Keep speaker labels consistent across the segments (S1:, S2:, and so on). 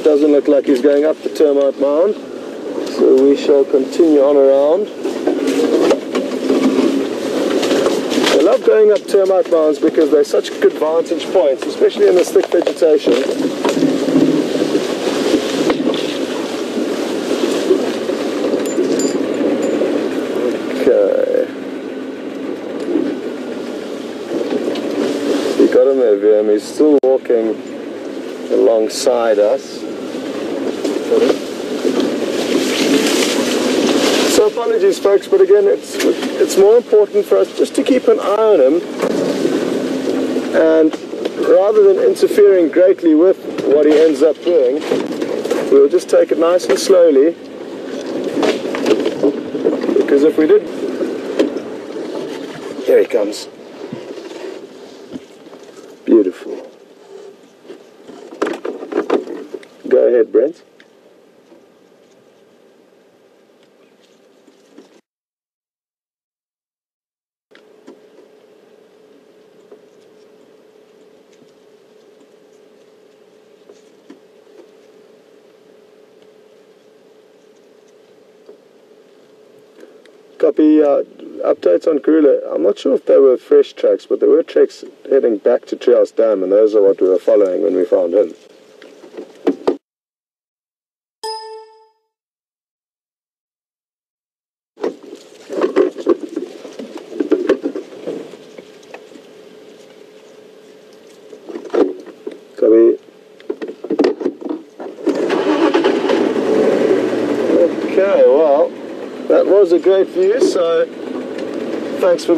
S1: doesn't look like he's going up the termite mound, so we shall continue on around. I love going up termite mounds because they're such good vantage points, especially in this thick vegetation. Okay. So you got him there, Vim. He's still walking alongside us. So apologies folks, but again it's more important for us just to keep an eye on him, and rather than interfering greatly with what he ends up doing, we'll just take it nice and slowly, because if we did... Here he comes. Beautiful. Go ahead, Brent. Copy, updates on Karula. I'm not sure if they were fresh tracks, but there were tracks heading back to Treehouse Dam, and those are what we were following when we found him. Copy. Okay, well, that was a great view, so thanks for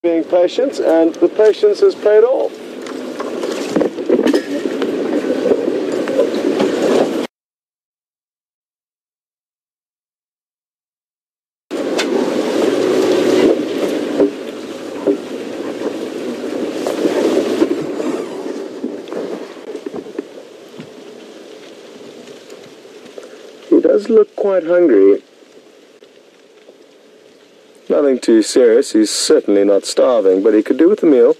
S1: being patient, and the patience has paid off. He does look quite hungry. Nothing too serious, he's certainly not starving, but he could do with a meal,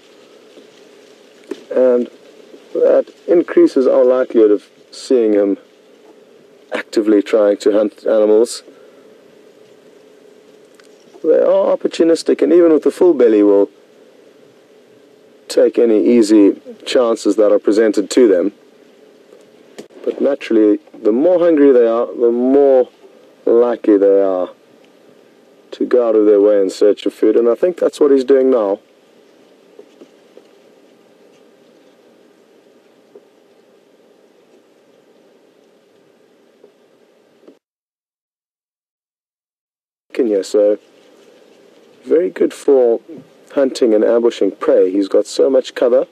S1: and that increases our likelihood of seeing him actively trying to hunt animals. They are opportunistic, and even with a full belly will take any easy chances that are presented to them. But naturally, the more hungry they are, the more likely they are to go out of their way in search of food, and I think that's what he's doing now. Kenya, so very good for hunting and ambushing prey. He's got so much cover,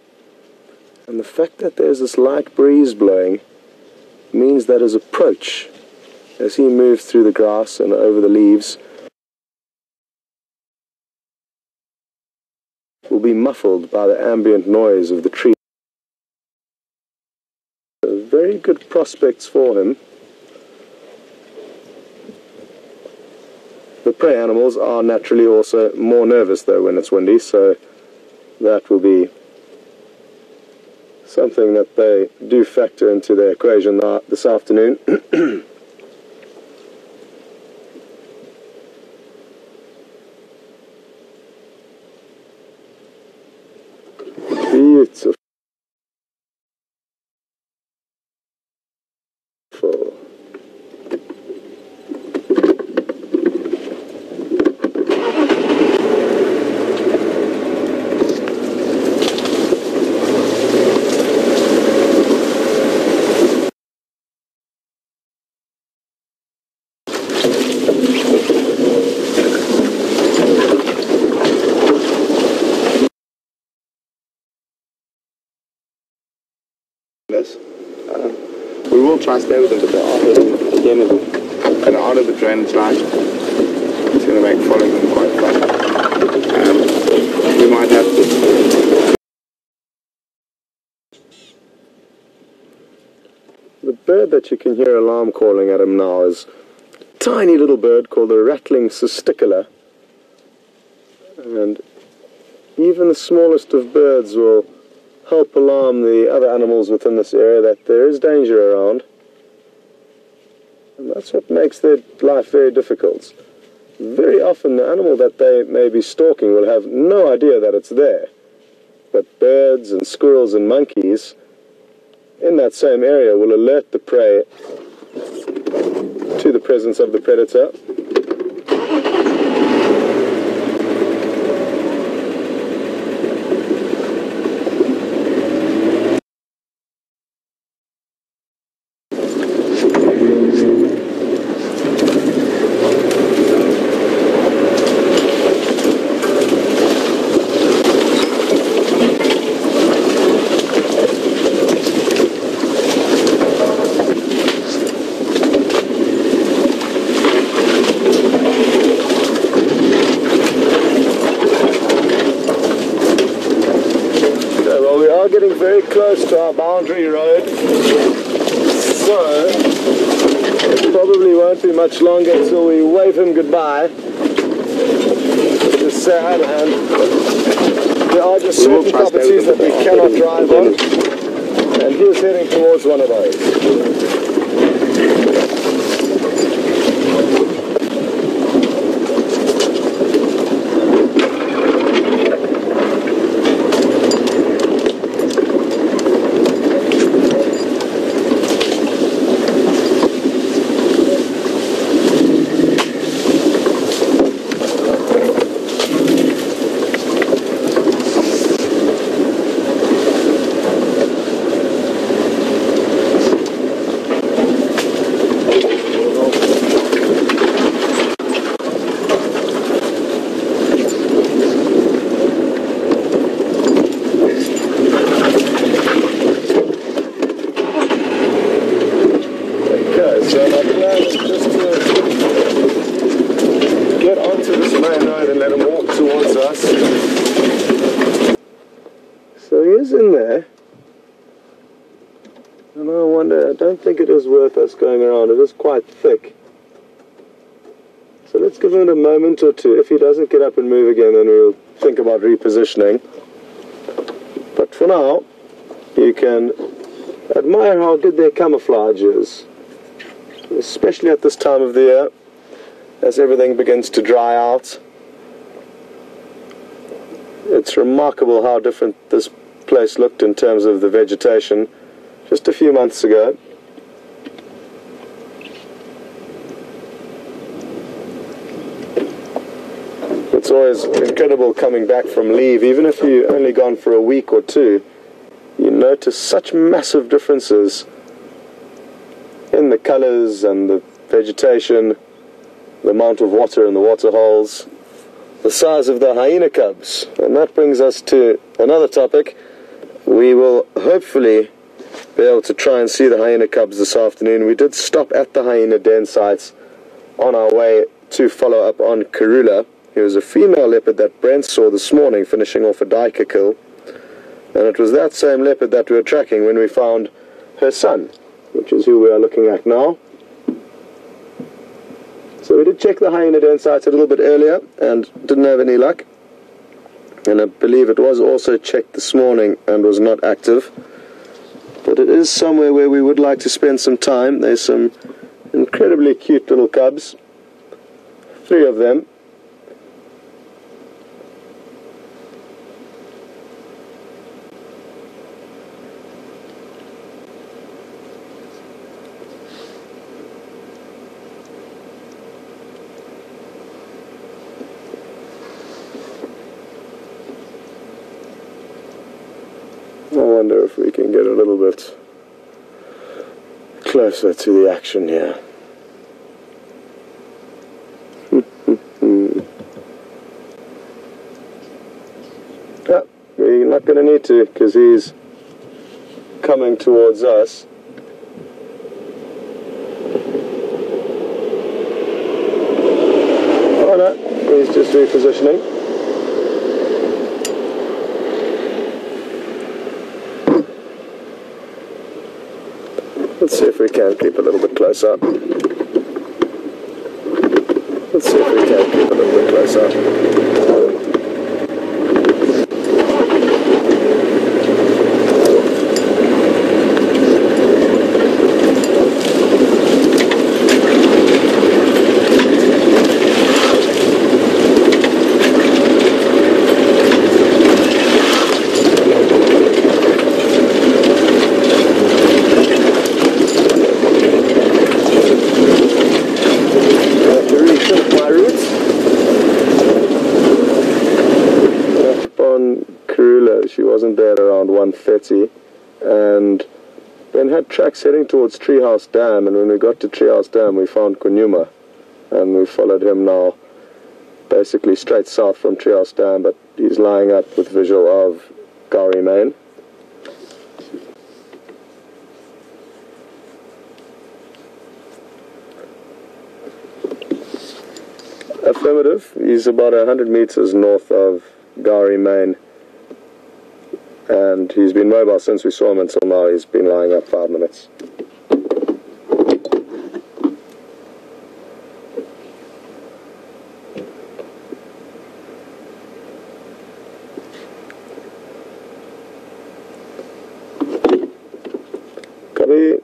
S1: and the fact that there's this light breeze blowing means that his approach, as he moves through the grass and over the leaves, will be muffled by the ambient noise of the tree. So very good prospects for him. The prey animals are naturally also more nervous though when it's windy, so that will be something that they do factor into their equation this afternoon. Beautiful.
S2: We will try to stay with them, but they're out again and out of the drainage line. It's going to make following them quite fun. We might have to.
S1: The bird that you can hear alarm calling at him now is a tiny little bird called the rattling cisticola, and even the smallest of birds will help alarm the other animals within this area that there is danger around. And that's what makes their life very difficult. Very often the animal that they may be stalking will have no idea that it's there. But birds and squirrels and monkeys in that same area will alert the prey to the presence of the predator. Getting very close to our boundary road, so it probably won't be much longer until we wave him goodbye. Just say hi to him. There are just certain properties that we cannot drive on, and he is heading towards one of those. In there, and I wonder, I don't think it is worth us going around. It is quite thick, so let's give it a moment or two. If he doesn't get up and move again, then we'll think about repositioning. But for now, you can admire how good their camouflage is, especially at this time of the year as everything begins to dry out. It's remarkable how different this place looked in terms of the vegetation just a few months ago. It's always incredible coming back from leave, even if you've only gone for a week or two. You notice such massive differences in the colors and the vegetation, the amount of water in the water holes, the size of the hyena cubs. And that brings us to another topic. We will hopefully be able to try and see the hyena cubs this afternoon. We did stop at the hyena den sites on our way to follow up on Karula. He was a female leopard that Brent saw this morning finishing off a duiker kill. And it was that same leopard that we were tracking when we found her son, which is who we are looking at now. So we did check the hyena den sites a little bit earlier and didn't have any luck. And I believe it was also checked this morning and was not active. But it is somewhere where we would like to spend some time. There's some incredibly cute little cubs. 3 of them. I wonder if we can get a little bit closer to the action here. Yeah, we're not going to need to because he's coming towards us. Oh no, he's just repositioning. Let's see if we can keep a little bit closer. Let's see if we can keep a little bit closer. 1:30, and then had tracks heading towards Treehouse Dam, and when we got to Treehouse Dam we found Kunyuma, and we followed him now basically straight south from Treehouse Dam, but he's lying up with visual of Gowrie Main. Affirmative, he's about 100 meters north of Gowrie Main, and he's been mobile since we saw him until now. He's been lying up 5 minutes. Copy.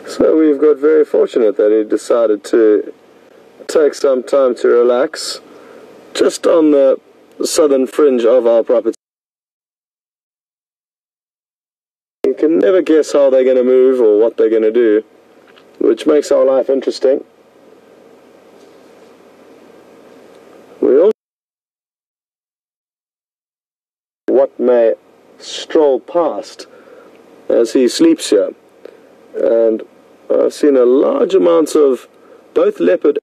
S1: So we've got very fortunate that he decided to take some time to relax just on the southern fringe of our property. You can never guess how they're going to move or what they're going to do, which makes our life interesting. We also what may stroll past as he sleeps here, and I've seen a large amount of both leopard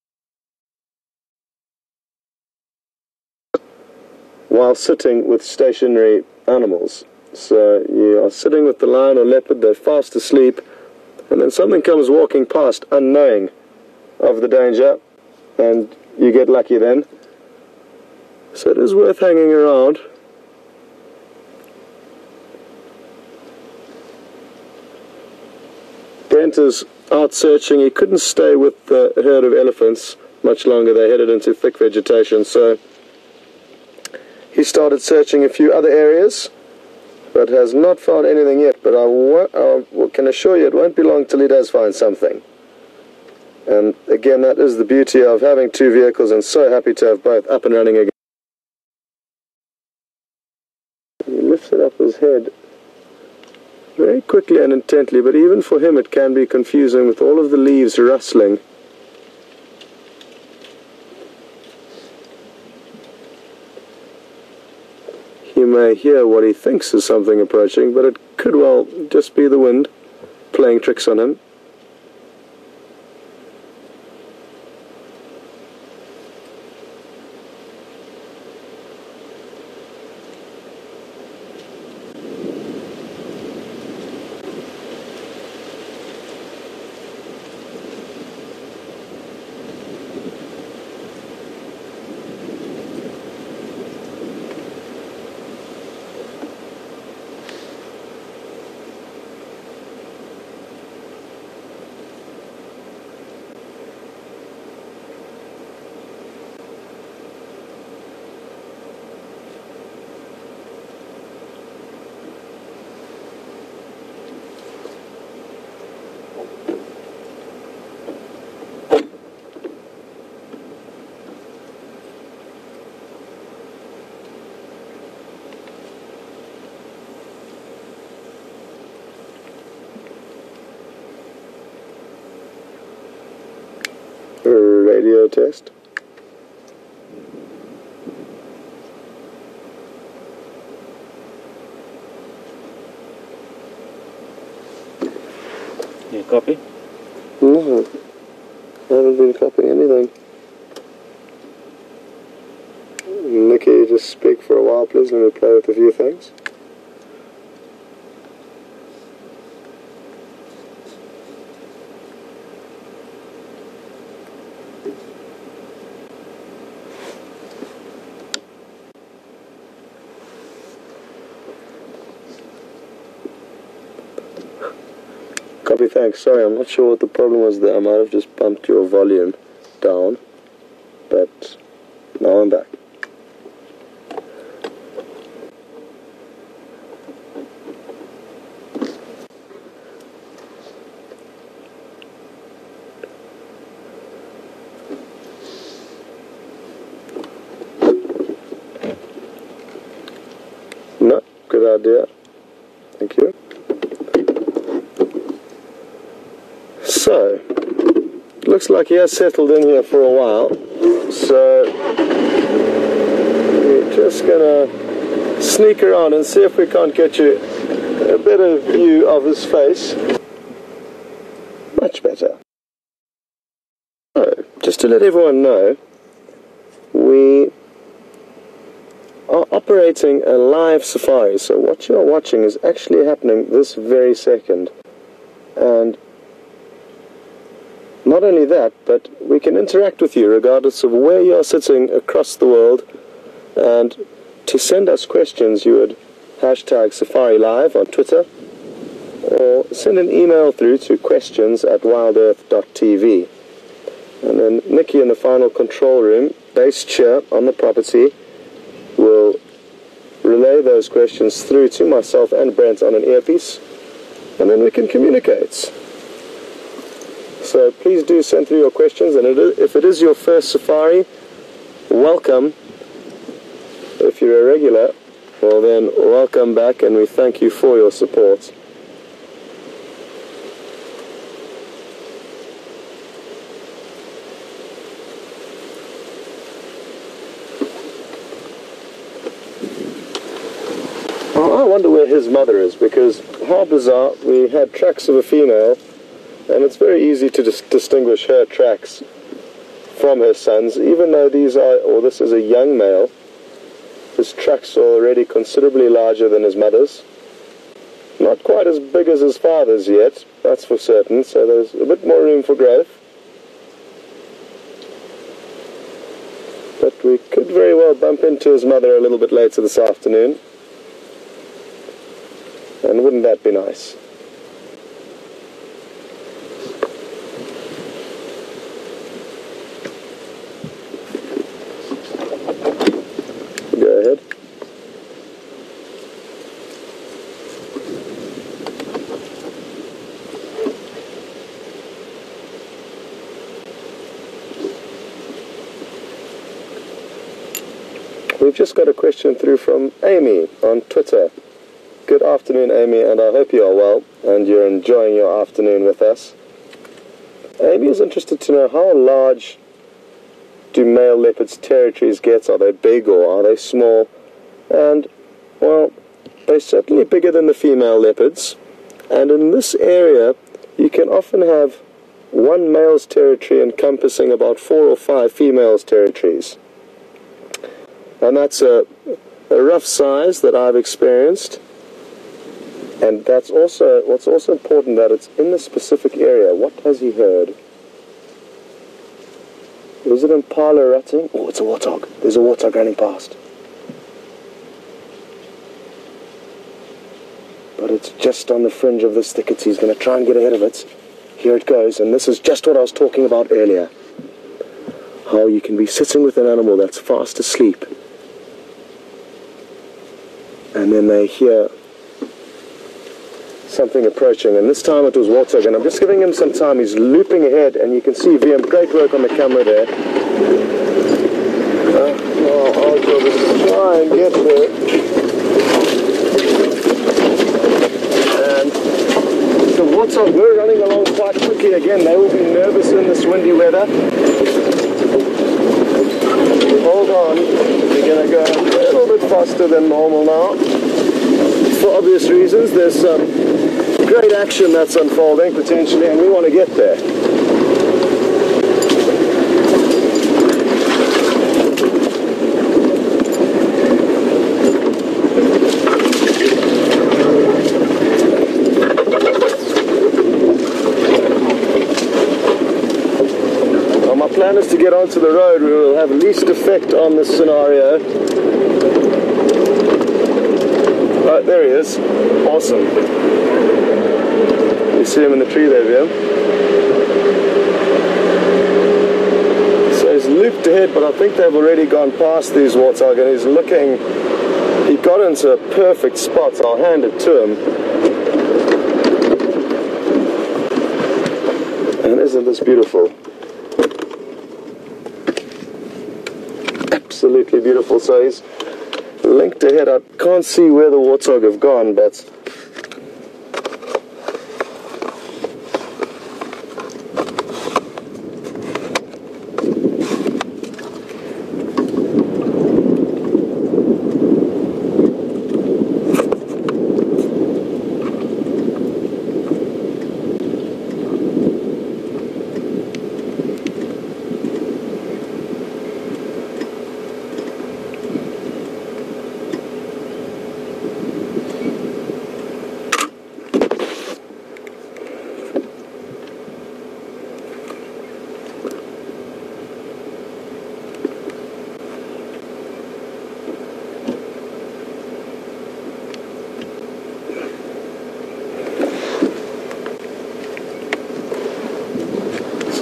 S1: while sitting with stationary animals. So you are sitting with the lion or leopard, they're fast asleep, and then something comes walking past unknowing of the danger, and you get lucky then. So it is worth hanging around. Brent is out searching. He couldn't stay with the herd of elephants much longer. They headed into thick vegetation, so he started searching a few other areas, but has not found anything yet. But I can assure you it won't be long till he does find something. And again, that is the beauty of having two vehicles, and so happy to have both up and running again. He lifted up his head very quickly and intently, but even for him it can be confusing with all of the leaves rustling. He may hear what he thinks is something approaching, but it could well just be the wind playing tricks on him. Radio test.
S3: You copy?
S1: No, I haven't been copying anything. Nicky, just speak for a while please, let me play with a few things. Copy, thanks. Sorry, I'm not sure what the problem was there. I might have just bumped your volume down, but now I'm back. No, good idea. Thank you. looks like he has settled in here for a while, so we're just gonna sneak around and see if we can't get you a better view of his face. Much better. So, just to let everyone know, we are operating a live safari, so what you are watching is actually happening this very second. And not only that, but we can interact with you regardless of where you are sitting across the world. And to send us questions, you would hashtag Safari Live on Twitter, or send an email through to questions@wildearth.tv. And then Nikki in the final control room, based here on the property, will relay those questions through to myself and Brent on an earpiece, and then we can communicate. So please do send through your questions, and if it is your first safari, welcome. If you're a regular, well then welcome back, and we thank you for your support. I wonder where his mother is, because how bizarre, we had tracks of a female, and it's very easy to distinguish her tracks from her sons, even though this is a young male. His tracks are already considerably larger than his mother's. Not quite as big as his father's yet, that's for certain, so there's a bit more room for growth. But we could very well bump into his mother a little bit later this afternoon. And wouldn't that be nice? Go ahead. We've just got a question through from Amy on Twitter. Good afternoon, Amy, and I hope you are well and you're enjoying your afternoon with us. Amy is interested to know, how large do male leopards' territories get? Are they big or are they small? And, well, they're certainly bigger than the female leopards, and in this area you can often have one male's territory encompassing about 4 or 5 females' territories. And that's a rough size that I've experienced. And that's also, what's also important, that it's in the specific area. What has he heard? Is it impala rutting? Oh, it's a warthog. There's a warthog running past. But it's just on the fringe of this thicket. He's going to try and get ahead of it. Here it goes. And this is just what I was talking about earlier. How you can be sitting with an animal that's fast asleep, and then they hear something approaching, and this time it was warthog, and I'm just giving him some time. He's looping ahead, and you can see VM, great work on the camera there. I'll just try and get there. And the warthog, we're running along quite quickly again. They will be nervous in this windy weather. Hold on, we're going to go a little bit faster than normal now. For obvious reasons, there's some great action that's unfolding potentially, and we want to get there. Well, my plan is to get onto the road where we'll have least effect on this scenario. Right, there he is. Awesome. You see him in the tree there, Vim. So he's looped ahead, but I think they've already gone past these warthog, and he's looking. He got into a perfect spot. I'll hand it to him. And isn't this beautiful? Absolutely beautiful. So he's linked ahead. I can't see where the warthog have gone, but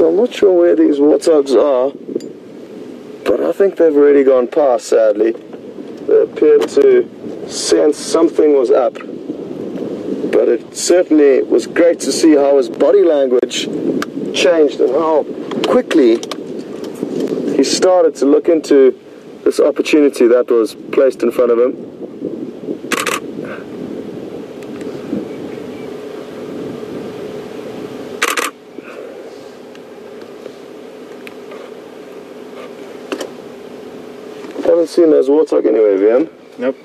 S1: So I'm not sure where these warthogs are, but I think they've already gone past, sadly. They appeared to sense something was up. But it certainly was great to see how his body language changed and how quickly he started to look into this opportunity that was placed in front of him. Haven't seen those warthog anywhere, Vian.
S2: Nope.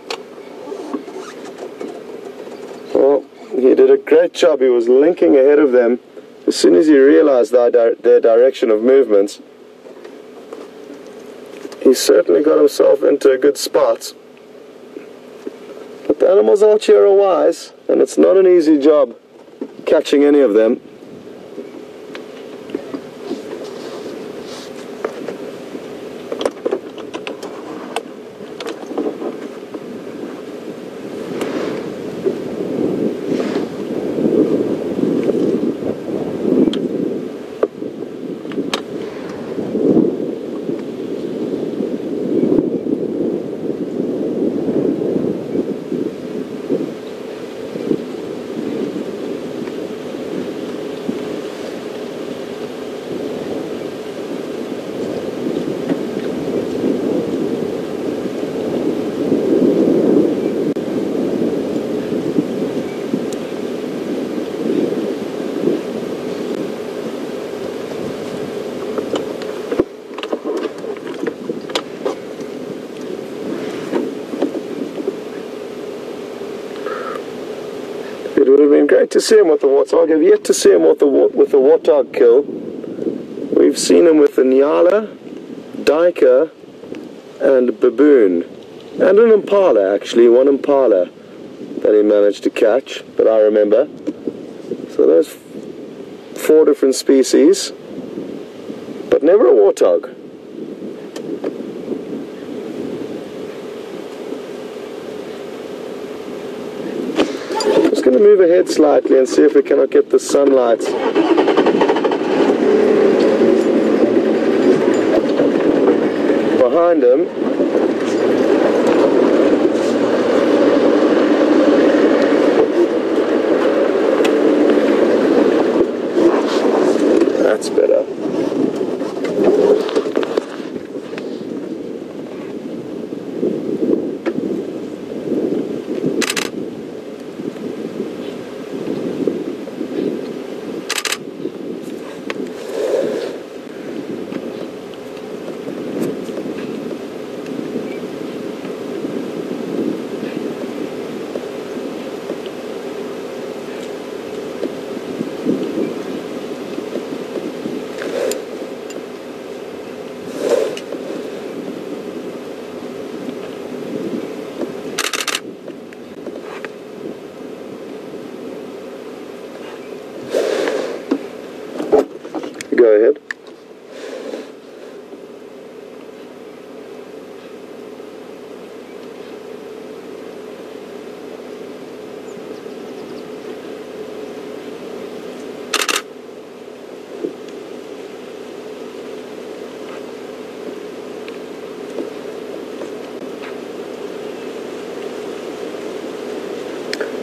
S1: Well, he did a great job. He was linking ahead of them as soon as he realized their direction of movements. He certainly got himself into a good spot. But the animals out here are wise, and it's not an easy job catching any of them. It would have been great to see him with the warthog. I've yet to see him with the warthog kill. We've seen him with the nyala, duiker, and baboon, and an impala, actually, one impala that he managed to catch, that I remember. So there's 4 different species, but never a warthog. Just going to move ahead slightly and see if we cannot get the sunlight behind him. That's better. Go ahead.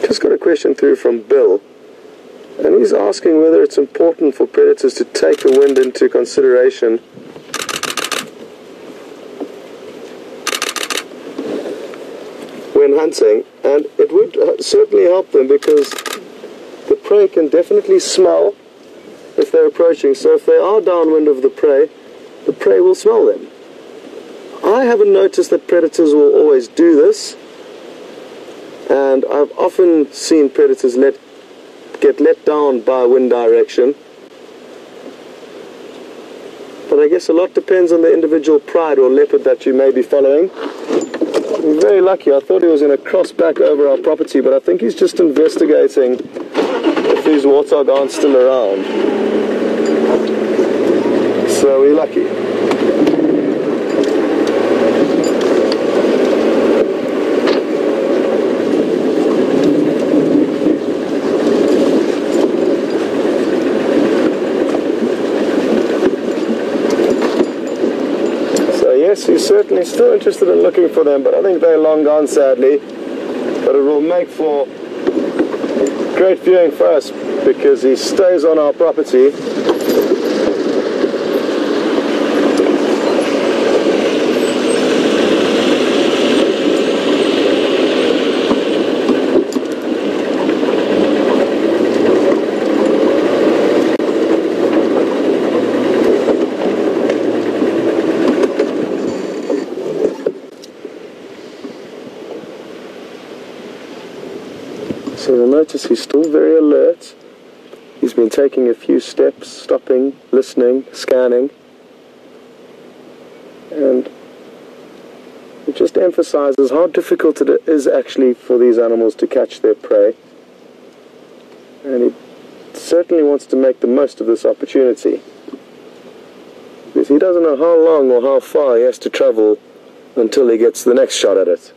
S1: Just got a question through from Bill. And he's asking whether it's important for predators to take the wind into consideration when hunting, and it would certainly help them because the prey can definitely smell if they're approaching. So if they are downwind of the prey will smell them. I haven't noticed that predators will always do this, and I've often seen predators get let down by wind direction, but I guess a lot depends on the individual pride or leopard that you may be following. I'm very lucky. I thought he was going to cross back over our property, but I think he's just investigating if these warthog aren't still around. So we're lucky. he's still interested in looking for them, but I think they're long gone, sadly. But it will make for great viewing for us because he stays on our property. So you'll notice he's still very alert. He's been taking a few steps, stopping, listening, scanning. And it just emphasizes how difficult it is actually for these animals to catch their prey. And he certainly wants to make the most of this opportunity. Because he doesn't know how long or how far he has to travel until he gets the next shot at it.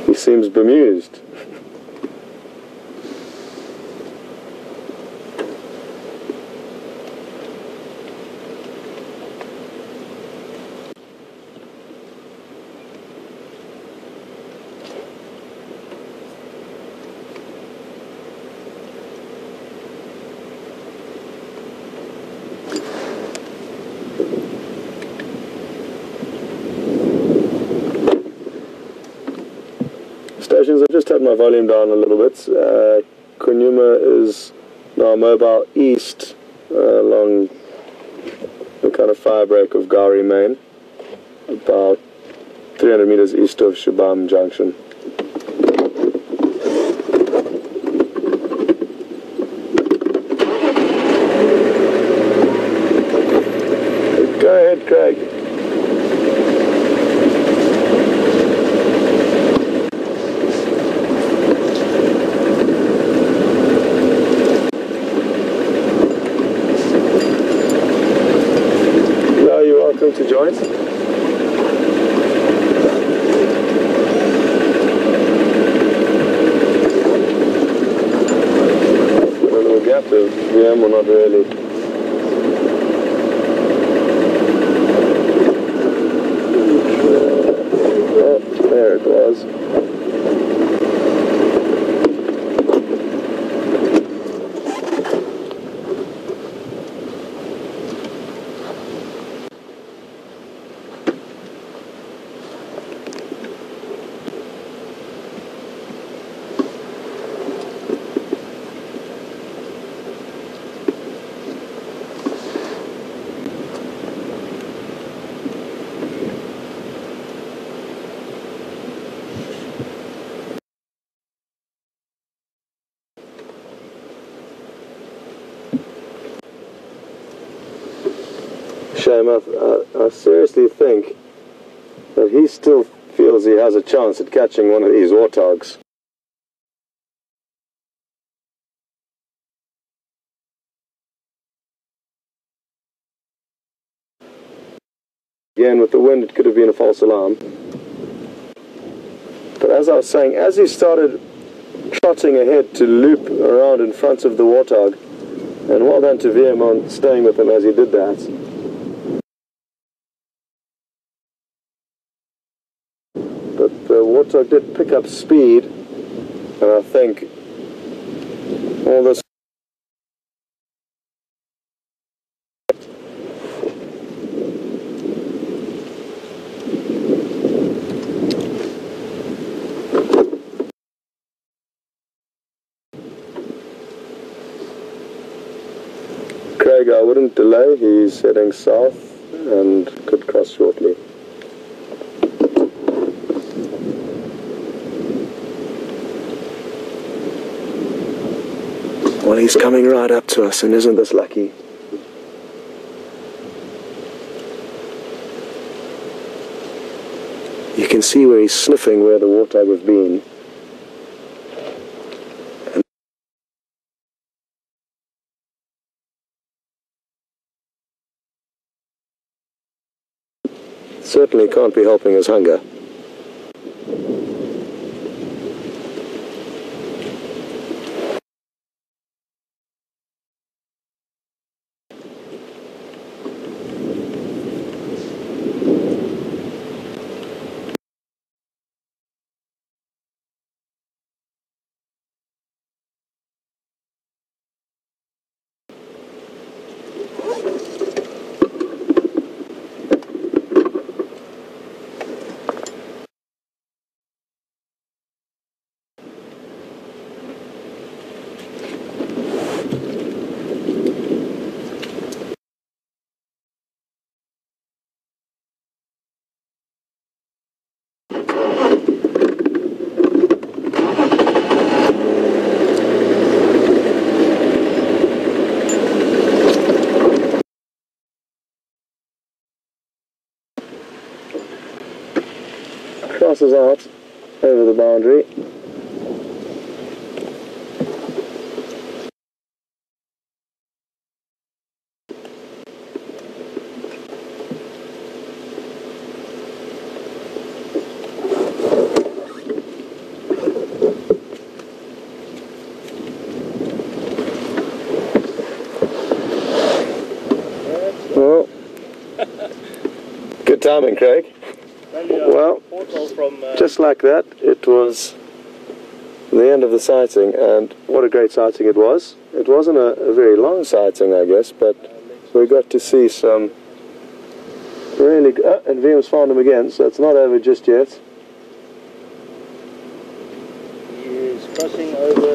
S1: He seems bemused. Stations, I've just had my volume down a little bit. Kunyuma is now mobile east along the kind of firebreak of Gari Main, about 300 meters east of Shubham Junction. Go ahead, Craig. Welcome to join. A little gap of VM or not really. Oh, there it was. Shame, I seriously think that he still feels he has a chance at catching one of these warthogs. Again, with the wind, it could have been a false alarm. But as I was saying, as he started trotting ahead to loop around in front of the warthog, and well done to VM on staying with him as he did that. But the warthog did pick up speed, and I think all this Craig, I wouldn't delay. He's heading south and could cross shortly. Well, he's coming right up to us, and isn't this lucky? You can see where he's sniffing where the warthog have been. Certainly can't be helping his hunger. crosses out over the boundary. Well, good timing, Craig. Well, just like that, it was the end of the sighting, and what a great sighting it was. It wasn't a very long sighting, I guess, but we got to see some really good... and William's found him again, so it's not over just yet.
S3: He is crossing over